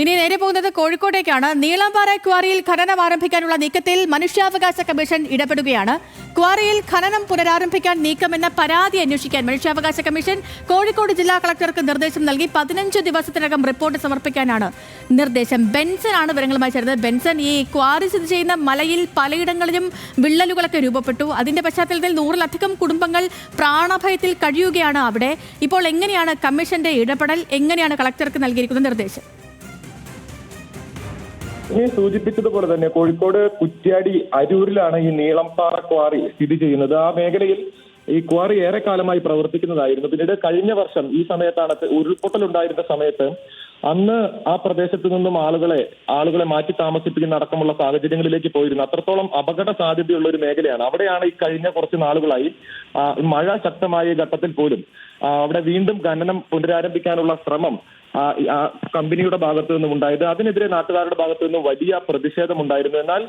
ഇനി നേരെ പോകുന്നത് കോഴിക്കോട്ടേക്കാണ്. നീളംപാറ ക്വാറിയിൽ ഖനനം ആരംഭിക്കാനുള്ള നീക്കത്തിൽ മനുഷ്യാവകാശ കമ്മീഷൻ ഇടപെടുകയാണ്. ക്വാറിയിൽ ഖനനം പുനരാരംഭിക്കാൻ നീക്കമെന്ന പരാതി അന്വേഷിക്കാൻ മനുഷ്യാവകാശ കമ്മീഷൻ കോഴിക്കോട് ജില്ലാ കളക്ടർക്ക് നിർദ്ദേശം നൽകി 15 ദിവസത്തിനകം റിപ്പോർട്ട് സമർപ്പിക്കാനാണ് നിർദ്ദേശം. ബെൻസൺ ആണ് വിവരങ്ങളുമായി ചേർന്നത്. ബെൻസൺ, ഈ ക്വാറി സ്ഥിതി ചെയ്യുന്ന മലയിൽ പലയിടങ്ങളിലും വിള്ളലുകളൊക്കെ രൂപപ്പെട്ടു. അതിന്റെ പശ്ചാത്തലത്തിൽ 100-ലധികം കുടുംബങ്ങൾ പ്രാണഭയത്തിൽ കഴിയുകയാണ് അവിടെ. ഇപ്പോൾ എങ്ങനെയാണ് കമ്മീഷന്റെ ഇടപെടൽ? എങ്ങനെയാണ് കളക്ടർക്ക് നൽകിയിരിക്കുന്ന നിർദ്ദേശം? ഈ സൂചിപ്പിച്ചതുപോലെ തന്നെ കോഴിക്കോട് കുറ്റ്യാടി അരൂരിലാണ് ഈ നീളംപാറ ക്വാറി സ്ഥിതി ചെയ്യുന്നത്. ആ മേഖലയിൽ ഈ ക്വാറി ഏറെ കാലമായി പ്രവർത്തിക്കുന്നതായിരുന്നു. പിന്നീട് കഴിഞ്ഞ വർഷം ഈ സമയത്താണ് ഉരുൾപൊട്ടലുണ്ടായിരുന്ന സമയത്ത് അന്ന് ആ പ്രദേശത്ത് നിന്നും ആളുകളെ മാറ്റി താമസിപ്പിക്കുന്ന അടക്കമുള്ള സാഹചര്യങ്ങളിലേക്ക് പോയിരുന്നു. അത്രത്തോളം അപകട സാധ്യതയുള്ള ഒരു മേഖലയാണ്. അവിടെയാണ് ഈ കഴിഞ്ഞ കുറച്ച് നാളുകളായി മഴ ശക്തമായ ഘട്ടത്തിൽ പോലും അവിടെ വീണ്ടും ഖനനം പുനരാരംഭിക്കാനുള്ള ശ്രമം കമ്പനിയുടെ ഭാഗത്തു നിന്നും ഉണ്ടായത്. അതിനെതിരെ നാട്ടുകാരുടെ ഭാഗത്തു നിന്നും വലിയ പ്രതിഷേധമുണ്ടായിരുന്നു. എന്നാൽ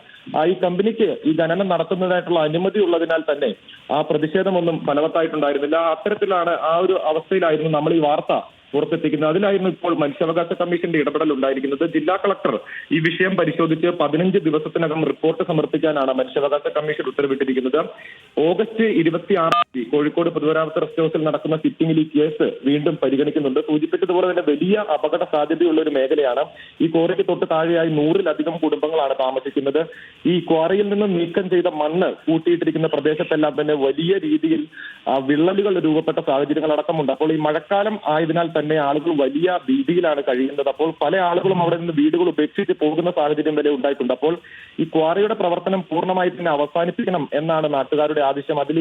ഈ കമ്പനിക്ക് ഈ ഖനനം നടത്തുന്നതായിട്ടുള്ള അനുമതി ഉള്ളതിനാൽ തന്നെ ആ പ്രതിഷേധമൊന്നും ഫലവത്തായിട്ടുണ്ടായിരുന്നില്ല. അത്തരത്തിലാണ് ആ ഒരു അവസ്ഥയിലായിരുന്നു നമ്മൾ ഈ വാർത്ത പുറത്തെത്തിക്കുന്നത്. അതിലായിരുന്നു ഇപ്പോൾ മനുഷ്യാവകാശ കമ്മീഷന്റെ ഇടപെടൽ ഉണ്ടായിരിക്കുന്നത്. ജില്ലാ കളക്ടർ ഈ വിഷയം പരിശോധിച്ച് 15 ദിവസത്തിനകം റിപ്പോർട്ട് സമർപ്പിക്കാനാണ് മനുഷ്യാവകാശ കമ്മീഷൻ ഉത്തരവിട്ടിരിക്കുന്നത്. ഓഗസ്റ്റ് 26 കോഴിക്കോട് പൊതുമരാമത്ത് റെസ്റ്റ് ഹൗസിൽ നടക്കുന്ന സിറ്റിംഗിൽ ഈ കേസ് വീണ്ടും പരിഗണിക്കുന്നുണ്ട്. സൂചിപ്പിച്ചതുപോലെ തന്നെ വലിയ അപകട സാധ്യതയുള്ള ഒരു മേഖലയാണ്. ഈ ക്വാറിക്ക് തൊട്ട് താഴെയായി 100-ലധികം കുടുംബങ്ങളാണ് താമസിക്കുന്നത്. ഈ ക്വാറിയിൽ നിന്ന് നീക്കം ചെയ്ത മണ്ണ് കൂട്ടിയിട്ടിരിക്കുന്ന പ്രദേശത്തെല്ലാം തന്നെ വലിയ രീതിയിൽ വിള്ളലുകൾ രൂപപ്പെട്ട സാഹചര്യങ്ങൾ അടക്കമുണ്ട്. അപ്പോൾ ഈ മഴക്കാലം ആയതിനാൽ തന്നെ ആളുകൾ വലിയ ഭീതിയിലാണ് കഴിയുന്നത്. അപ്പോൾ പല ആളുകളും അവിടെ നിന്ന് വീടുകൾ ഉപേക്ഷിച്ച് പോകുന്ന സാഹചര്യം വരെ ഉണ്ടായിട്ടുണ്ട്. അപ്പോൾ ഈ ക്വാറിയുടെ പ്രവർത്തനം പൂർണ്ണമായി തന്നെ അവസാനിപ്പിക്കണം എന്നാണ് നാട്ടുകാരുടെ ആവശ്യം. അതിൽ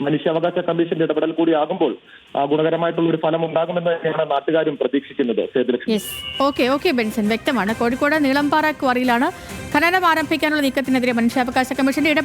മനുഷ്യാവകാശ കമ്മീഷന്റെ ഇടപെടൽ കൂടി ആകുമ്പോൾ ഗുണകരമായിട്ടുള്ള ഒരു ഫലം ഉണ്ടാകുമെന്ന് തന്നെയാണ് നാട്ടുകാരും പ്രതീക്ഷിക്കുന്നത്. ഓക്കെ ബെൻസൺ, വ്യക്തമാണ്. കോഴിക്കോട് നീളംപാറ ക്വാറിയിലാണ് ഖനനം ആരംഭിക്കാനുള്ള നീക്കത്തിനെതിരെ മനുഷ്യാവകാശ കമ്മീഷന്റെ ഇടപെടൽ